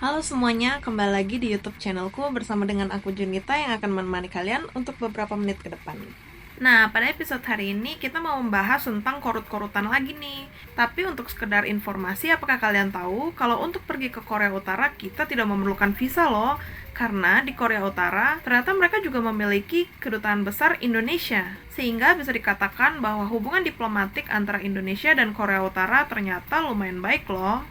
Halo semuanya, kembali lagi di YouTube channelku bersama dengan aku Junita yang akan menemani kalian untuk beberapa menit ke depan. Nah, pada episode hari ini kita mau membahas tentang korut-korutan lagi nih. Tapi untuk sekedar informasi, apakah kalian tahu kalau untuk pergi ke Korea Utara kita tidak memerlukan visa loh? Karena di Korea Utara ternyata mereka juga memiliki kedutaan besar Indonesia. Sehingga bisa dikatakan bahwa hubungan diplomatik antara Indonesia dan Korea Utara ternyata lumayan baik loh.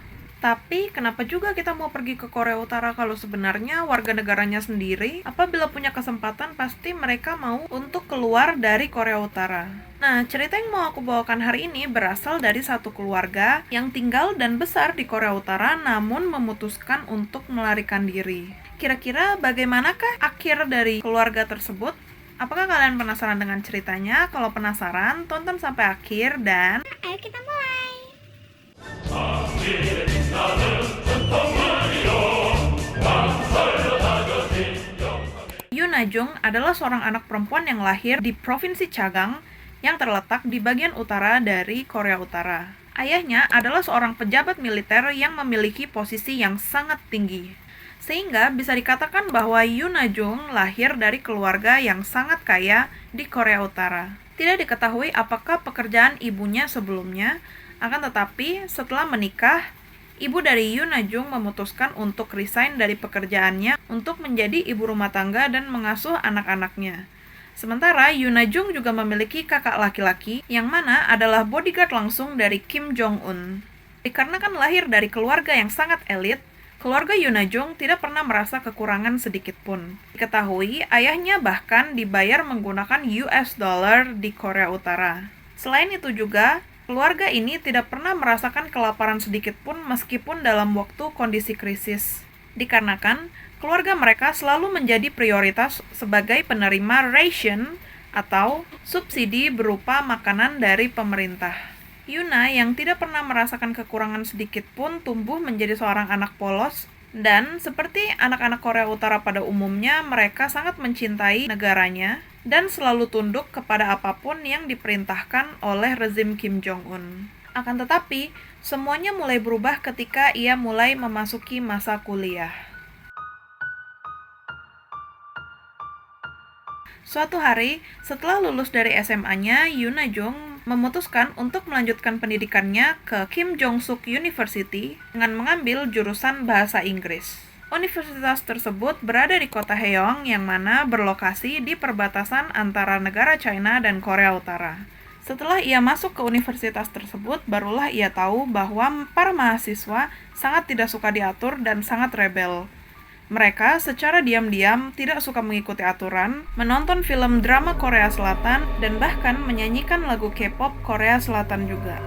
Tapi kenapa juga kita mau pergi ke Korea Utara kalau sebenarnya warga negaranya sendiri apabila punya kesempatan pasti mereka mau untuk keluar dari Korea Utara. Nah, cerita yang mau aku bawakan hari ini berasal dari satu keluarga yang tinggal dan besar di Korea Utara namun memutuskan untuk melarikan diri. Kira-kira bagaimanakah akhir dari keluarga tersebut? Apakah kalian penasaran dengan ceritanya? Kalau penasaran, tonton sampai akhir dan Ayo kita mulai. Yoon Na-jung adalah seorang anak perempuan yang lahir di Provinsi Chagang yang terletak di bagian utara dari Korea Utara. Ayahnya adalah seorang pejabat militer yang memiliki posisi yang sangat tinggi. Sehingga bisa dikatakan bahwa Yoon Na-jung lahir dari keluarga yang sangat kaya di Korea Utara. Tidak diketahui apakah pekerjaan ibunya sebelumnya, akan tetapi setelah menikah, ibu dari Yoon Na-jung memutuskan untuk resign dari pekerjaannya untuk menjadi ibu rumah tangga dan mengasuh anak-anaknya. Sementara Yoon Na-jung juga memiliki kakak laki-laki yang mana adalah bodyguard langsung dari Kim Jong-un. Dikarenakan lahir dari keluarga yang sangat elit, keluarga Yoon Na-jung tidak pernah merasa kekurangan sedikit pun. Diketahui ayahnya bahkan dibayar menggunakan US dollar di Korea Utara. Selain itu juga, keluarga ini tidak pernah merasakan kelaparan sedikit pun meskipun dalam waktu kondisi krisis. Dikarenakan keluarga mereka selalu menjadi prioritas sebagai penerima ration atau subsidi berupa makanan dari pemerintah. Yuna yang tidak pernah merasakan kekurangan sedikit pun tumbuh menjadi seorang anak polos dan seperti anak-anak Korea Utara pada umumnya mereka sangat mencintai negaranya dan selalu tunduk kepada apapun yang diperintahkan oleh rezim Kim Jong-un. Akan tetapi, semuanya mulai berubah ketika ia mulai memasuki masa kuliah. Suatu hari, setelah lulus dari SMA-nya, Yoon Na-jung memutuskan untuk melanjutkan pendidikannya ke Kim Jong-suk University dengan mengambil jurusan bahasa Inggris. Universitas tersebut berada di kota Haeong yang mana berlokasi di perbatasan antara negara China dan Korea Utara. Setelah ia masuk ke universitas tersebut, barulah ia tahu bahwa para mahasiswa sangat tidak suka diatur dan sangat rebel. Mereka secara diam-diam tidak suka mengikuti aturan, menonton film drama Korea Selatan, dan bahkan menyanyikan lagu K-pop Korea Selatan juga.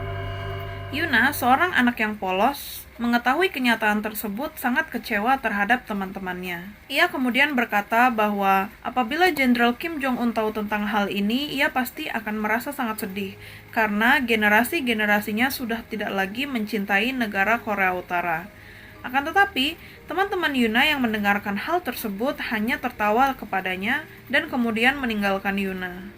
Yuna, seorang anak yang polos, mengetahui kenyataan tersebut sangat kecewa terhadap teman-temannya. Ia kemudian berkata bahwa apabila Jenderal Kim Jong-un tahu tentang hal ini, ia pasti akan merasa sangat sedih, karena generasi-generasinya sudah tidak lagi mencintai negara Korea Utara. Akan tetapi, teman-teman Yuna yang mendengarkan hal tersebut hanya tertawa kepadanya dan kemudian meninggalkan Yuna.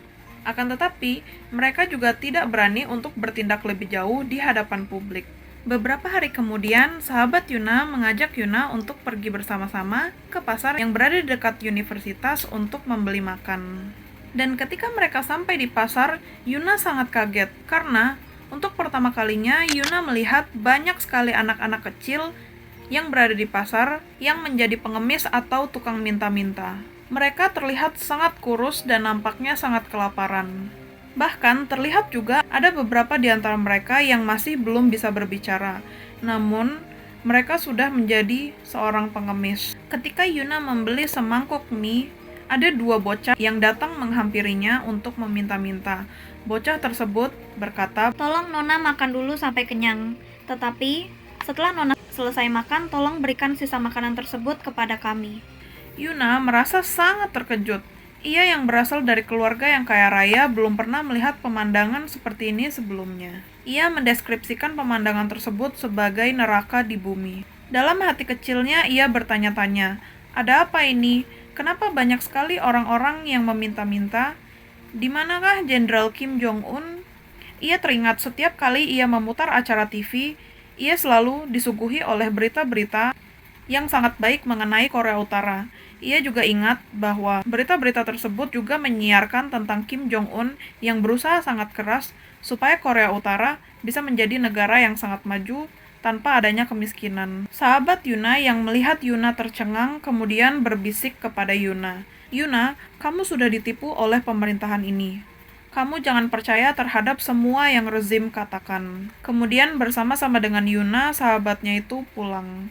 Akan tetapi, mereka juga tidak berani untuk bertindak lebih jauh di hadapan publik. Beberapa hari kemudian, sahabat Yuna mengajak Yuna untuk pergi bersama-sama ke pasar yang berada di dekat universitas untuk membeli makan. Dan ketika mereka sampai di pasar, Yuna sangat kaget karena untuk pertama kalinya Yuna melihat banyak sekali anak-anak kecil yang berada di pasar yang menjadi pengemis atau tukang minta-minta. Mereka terlihat sangat kurus dan nampaknya sangat kelaparan. Bahkan terlihat juga ada beberapa di antara mereka yang masih belum bisa berbicara. Namun, mereka sudah menjadi seorang pengemis. Ketika Yuna membeli semangkuk mie, ada dua bocah yang datang menghampirinya untuk meminta-minta. Bocah tersebut berkata, Tolong Nona makan dulu sampai kenyang. Tetapi setelah Nona selesai makan, tolong berikan sisa makanan tersebut kepada kami. Yuna merasa sangat terkejut. Ia yang berasal dari keluarga yang kaya raya belum pernah melihat pemandangan seperti ini sebelumnya. Ia mendeskripsikan pemandangan tersebut sebagai neraka di bumi. Dalam hati kecilnya ia bertanya-tanya, ada apa ini? Kenapa banyak sekali orang-orang yang meminta-minta? Di manakah Jenderal Kim Jong-un? Ia teringat setiap kali ia memutar acara TV, ia selalu disuguhi oleh berita-berita yang sangat baik mengenai Korea Utara. Ia juga ingat bahwa berita-berita tersebut juga menyiarkan tentang Kim Jong-un yang berusaha sangat keras supaya Korea Utara bisa menjadi negara yang sangat maju tanpa adanya kemiskinan. Sahabat Yuna yang melihat Yuna tercengang kemudian berbisik kepada Yuna, "Yuna, kamu sudah ditipu oleh pemerintahan ini. Kamu jangan percaya terhadap semua yang rezim katakan." Kemudian bersama-sama dengan Yuna, sahabatnya itu pulang.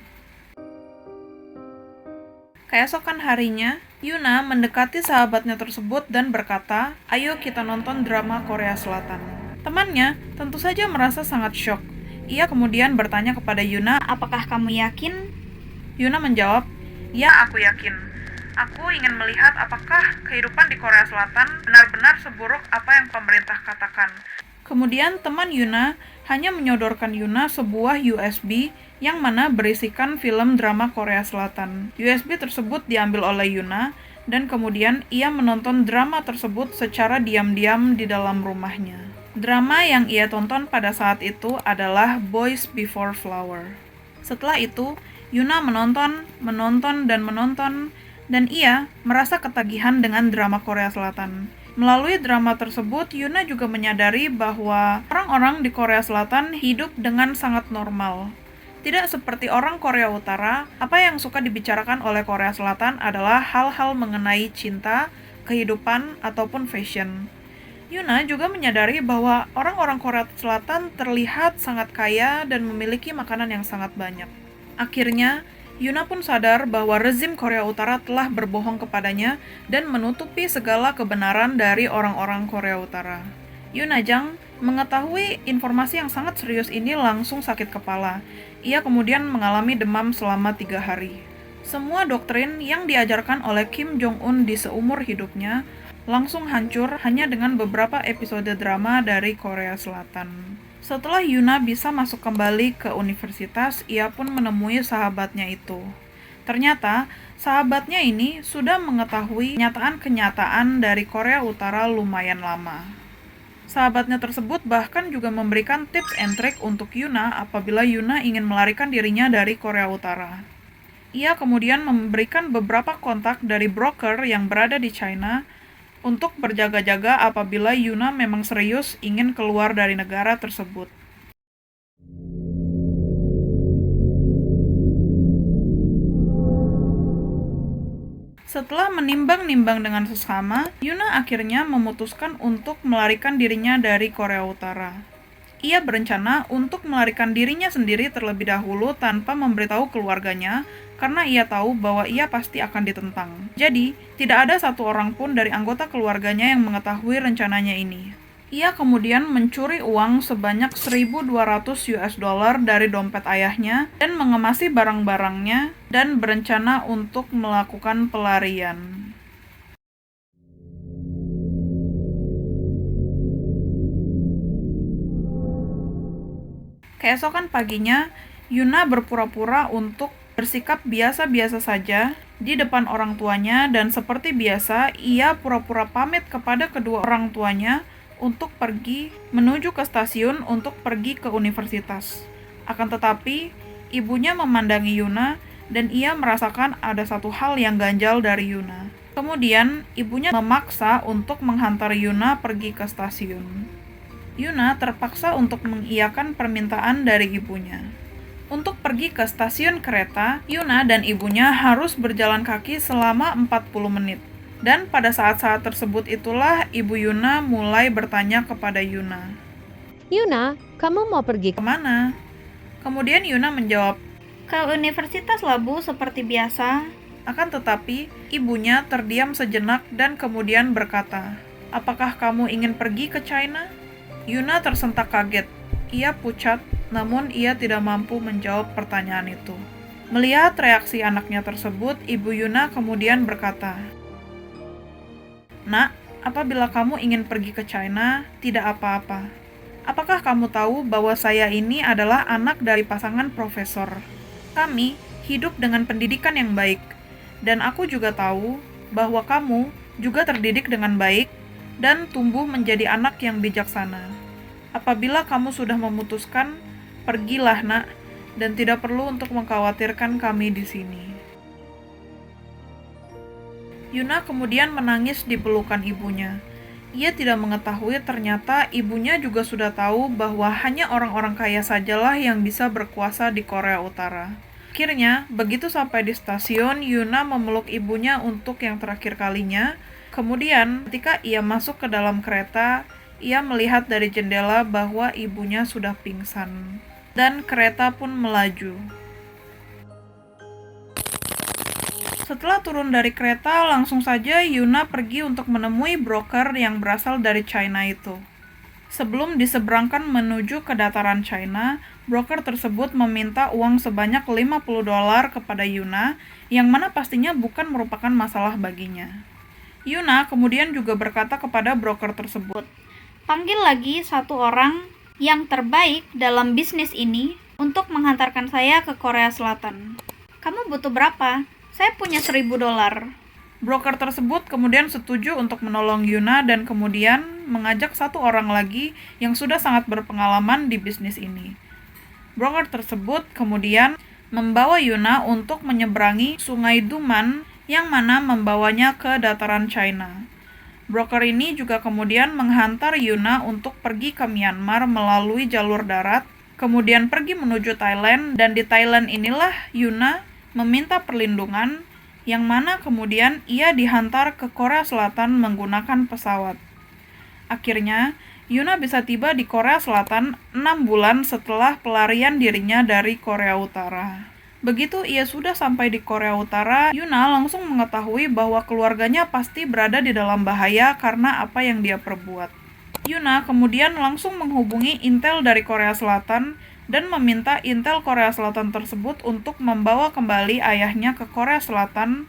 Keesokan harinya, Yuna mendekati sahabatnya tersebut dan berkata, "Ayo kita nonton drama Korea Selatan." Temannya tentu saja merasa sangat syok. Ia kemudian bertanya kepada Yuna, Apakah kamu yakin? Yuna menjawab, "Ya, aku yakin. Aku ingin melihat apakah kehidupan di Korea Selatan benar-benar seburuk apa yang pemerintah katakan." Kemudian teman Yuna hanya menyodorkan Yuna sebuah USB yang mana berisikan film drama Korea Selatan. USB tersebut diambil oleh Yuna dan kemudian ia menonton drama tersebut secara diam-diam di dalam rumahnya. Drama yang ia tonton pada saat itu adalah Boys Before Flower. Setelah itu, Yuna menonton, dan ia merasa ketagihan dengan drama Korea Selatan. Melalui drama tersebut, Yuna juga menyadari bahwa orang-orang di Korea Selatan hidup dengan sangat normal. Tidak seperti orang Korea Utara, apa yang suka dibicarakan oleh Korea Selatan adalah hal-hal mengenai cinta, kehidupan, ataupun fashion. Yuna juga menyadari bahwa orang-orang Korea Selatan terlihat sangat kaya dan memiliki makanan yang sangat banyak. Akhirnya, Yuna pun sadar bahwa rezim Korea Utara telah berbohong kepadanya dan menutupi segala kebenaran dari orang-orang Korea Utara. Yuna Jang mengetahui informasi yang sangat serius ini langsung sakit kepala. Ia kemudian mengalami demam selama 3 hari. Semua doktrin yang diajarkan oleh Kim Jong-un di seumur hidupnya langsung hancur hanya dengan beberapa episode drama dari Korea Selatan. Setelah Yuna bisa masuk kembali ke universitas, ia pun menemui sahabatnya itu. Ternyata, sahabatnya ini sudah mengetahui kenyataan-kenyataan dari Korea Utara lumayan lama. Sahabatnya tersebut bahkan juga memberikan tips and trick untuk Yuna apabila Yuna ingin melarikan dirinya dari Korea Utara. Ia kemudian memberikan beberapa kontak dari broker yang berada di China untuk berjaga-jaga apabila Yuna memang serius ingin keluar dari negara tersebut. Setelah menimbang-nimbang dengan sesama, Yuna akhirnya memutuskan untuk melarikan dirinya dari Korea Utara. Ia berencana untuk melarikan dirinya sendiri terlebih dahulu tanpa memberitahu keluarganya, karena ia tahu bahwa ia pasti akan ditentang. Jadi, tidak ada satu orang pun dari anggota keluarganya yang mengetahui rencananya ini. Ia kemudian mencuri uang sebanyak 1.200 US dollar dari dompet ayahnya dan mengemasi barang-barangnya dan berencana untuk melakukan pelarian. Keesokan paginya, Yuna berpura-pura untuk bersikap biasa-biasa saja di depan orang tuanya dan seperti biasa, ia pura-pura pamit kepada kedua orang tuanya untuk pergi menuju ke stasiun untuk pergi ke universitas. Akan tetapi, ibunya memandangi Yuna dan ia merasakan ada satu hal yang ganjal dari Yuna. Kemudian, ibunya memaksa untuk menghantar Yuna pergi ke stasiun. Yuna terpaksa untuk mengiyakan permintaan dari ibunya. Untuk pergi ke stasiun kereta, Yuna dan ibunya harus berjalan kaki selama 40 menit. Dan pada saat-saat tersebut itulah ibu Yuna mulai bertanya kepada Yuna, Yuna, kamu mau pergi "Kemana?" Kemudian Yuna menjawab, Ke universitas lah, Bu, seperti biasa. akan tetapi ibunya terdiam sejenak dan kemudian berkata, "Apakah kamu ingin pergi ke China?" Yuna tersentak kaget. Ia pucat, namun ia tidak mampu menjawab pertanyaan itu. Melihat reaksi anaknya tersebut, ibu Yuna kemudian berkata, "Nak, apabila kamu ingin pergi ke China, tidak apa-apa. Apakah kamu tahu bahwa saya ini adalah anak dari pasangan profesor? Kami hidup dengan pendidikan yang baik, dan aku juga tahu bahwa kamu juga terdidik dengan baik dan tumbuh menjadi anak yang bijaksana. Apabila kamu sudah memutuskan, pergilah nak, dan tidak perlu untuk mengkhawatirkan kami di sini. Yuna kemudian menangis di pelukan ibunya. Ia tidak mengetahui ternyata ibunya juga sudah tahu bahwa hanya orang-orang kaya sajalah yang bisa berkuasa di Korea Utara. Akhirnya, begitu sampai di stasiun, Yuna memeluk ibunya untuk yang terakhir kalinya. Kemudian, ketika ia masuk ke dalam kereta, ia melihat dari jendela bahwa ibunya sudah pingsan. Dan kereta pun melaju. Setelah turun dari kereta, langsung saja Yuna pergi untuk menemui broker yang berasal dari China itu. Sebelum diseberangkan menuju ke dataran China, broker tersebut meminta uang sebanyak $50 kepada Yuna, yang mana pastinya bukan merupakan masalah baginya. Yuna kemudian juga berkata kepada broker tersebut, Panggil lagi satu orang yang terbaik dalam bisnis ini untuk menghantarkan saya ke Korea Selatan. Kamu butuh berapa? Saya punya $1.000. Broker tersebut kemudian setuju untuk menolong Yuna dan kemudian mengajak satu orang lagi yang sudah sangat berpengalaman di bisnis ini. Broker tersebut kemudian membawa Yuna untuk menyeberangi Sungai Duman yang mana membawanya ke dataran China. Broker ini juga kemudian menghantar Yuna untuk pergi ke Myanmar melalui jalur darat, kemudian pergi menuju Thailand, dan di Thailand inilah Yuna meminta perlindungan, yang mana kemudian ia dihantar ke Korea Selatan menggunakan pesawat. Akhirnya, Yuna bisa tiba di Korea Selatan 6 bulan setelah pelarian dirinya dari Korea Utara. Begitu ia sudah sampai di Korea Utara, Yuna langsung mengetahui bahwa keluarganya pasti berada di dalam bahaya karena apa yang dia perbuat. Yuna kemudian langsung menghubungi intel dari Korea Selatan dan meminta intel Korea Selatan tersebut untuk membawa kembali ayahnya ke Korea Selatan,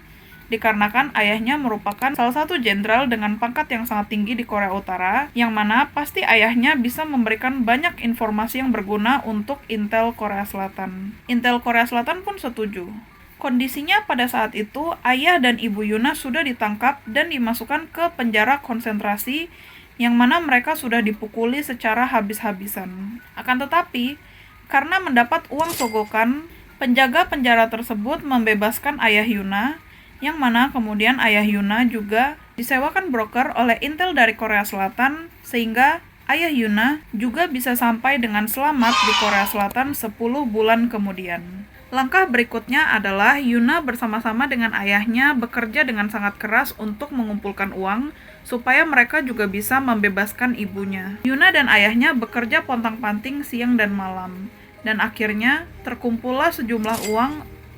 dikarenakan ayahnya merupakan salah satu jenderal dengan pangkat yang sangat tinggi di Korea Utara, yang mana pasti ayahnya bisa memberikan banyak informasi yang berguna untuk intel Korea Selatan. Intel Korea Selatan pun setuju. Kondisinya pada saat itu, ayah dan ibu Yuna sudah ditangkap dan dimasukkan ke penjara konsentrasi, yang mana mereka sudah dipukuli secara habis-habisan. Akan tetapi, karena mendapat uang sogokan, penjaga penjara tersebut membebaskan ayah Yuna, yang mana kemudian ayah Yuna juga disewakan broker oleh intel dari Korea Selatan, sehingga ayah Yuna juga bisa sampai dengan selamat di Korea Selatan 10 bulan kemudian. Langkah berikutnya adalah Yuna bersama-sama dengan ayahnya bekerja dengan sangat keras untuk mengumpulkan uang, supaya mereka juga bisa membebaskan ibunya. Yuna dan ayahnya bekerja pontang-panting siang dan malam, dan akhirnya terkumpullah sejumlah uang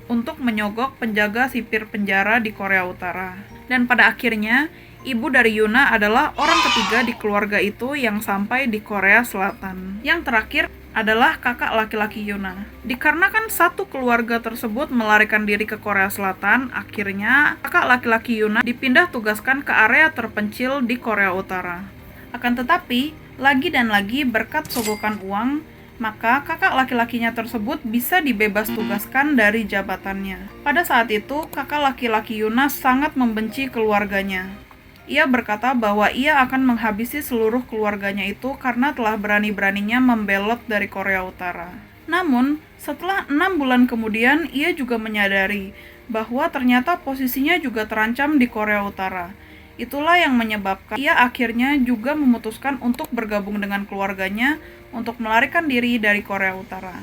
untuk menyogok penjaga sipir penjara di Korea Utara. Dan pada akhirnya, ibu dari Yuna adalah orang ketiga di keluarga itu yang sampai di Korea Selatan. Yang terakhir adalah kakak laki-laki Yuna. Dikarenakan satu keluarga tersebut melarikan diri ke Korea Selatan, akhirnya kakak laki-laki Yuna dipindah tugaskan ke area terpencil di Korea Utara. Akan tetapi, lagi dan lagi berkat sogokan uang, maka kakak laki-lakinya tersebut bisa dibebas tugaskan dari jabatannya. Pada saat itu, kakak laki-laki Yuna sangat membenci keluarganya. Ia berkata bahwa ia akan menghabisi seluruh keluarganya itu karena telah berani-beraninya membelot dari Korea Utara. Namun, setelah 6 bulan kemudian, ia juga menyadari bahwa ternyata posisinya juga terancam di Korea Utara. Itulah yang menyebabkan ia akhirnya juga memutuskan untuk bergabung dengan keluarganya untuk melarikan diri dari Korea Utara.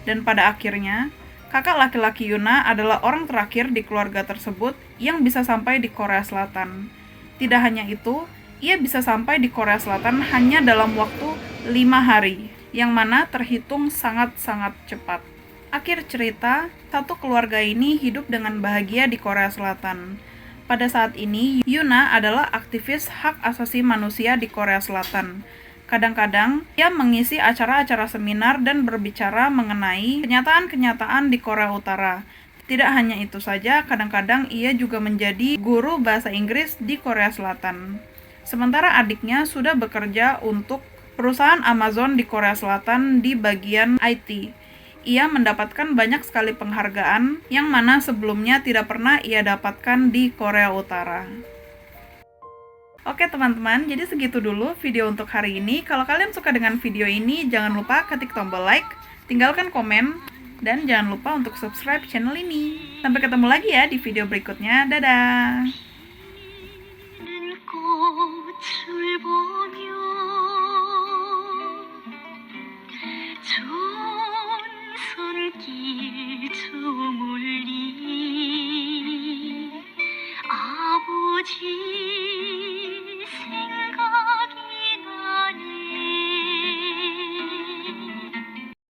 Dan pada akhirnya, kakak laki-laki Yuna adalah orang terakhir di keluarga tersebut yang bisa sampai di Korea Selatan. Tidak hanya itu, ia bisa sampai di Korea Selatan hanya dalam waktu 5 hari, yang mana terhitung sangat-sangat cepat. Akhir cerita, satu keluarga ini hidup dengan bahagia di Korea Selatan. Pada saat ini, Yuna adalah aktivis hak asasi manusia di Korea Selatan. Kadang-kadang, ia mengisi acara-acara seminar dan berbicara mengenai kenyataan-kenyataan di Korea Utara. Tidak hanya itu saja, kadang-kadang ia juga menjadi guru bahasa Inggris di Korea Selatan. Sementara adiknya sudah bekerja untuk perusahaan Amazon di Korea Selatan di bagian IT. Ia mendapatkan banyak sekali penghargaan yang mana sebelumnya tidak pernah ia dapatkan di Korea Utara. Oke teman-teman, jadi segitu dulu video untuk hari ini. Kalau kalian suka dengan video ini, jangan lupa ketik tombol like, tinggalkan komen, Dan jangan lupa untuk subscribe channel ini. Sampai ketemu lagi ya di video berikutnya. Dadah!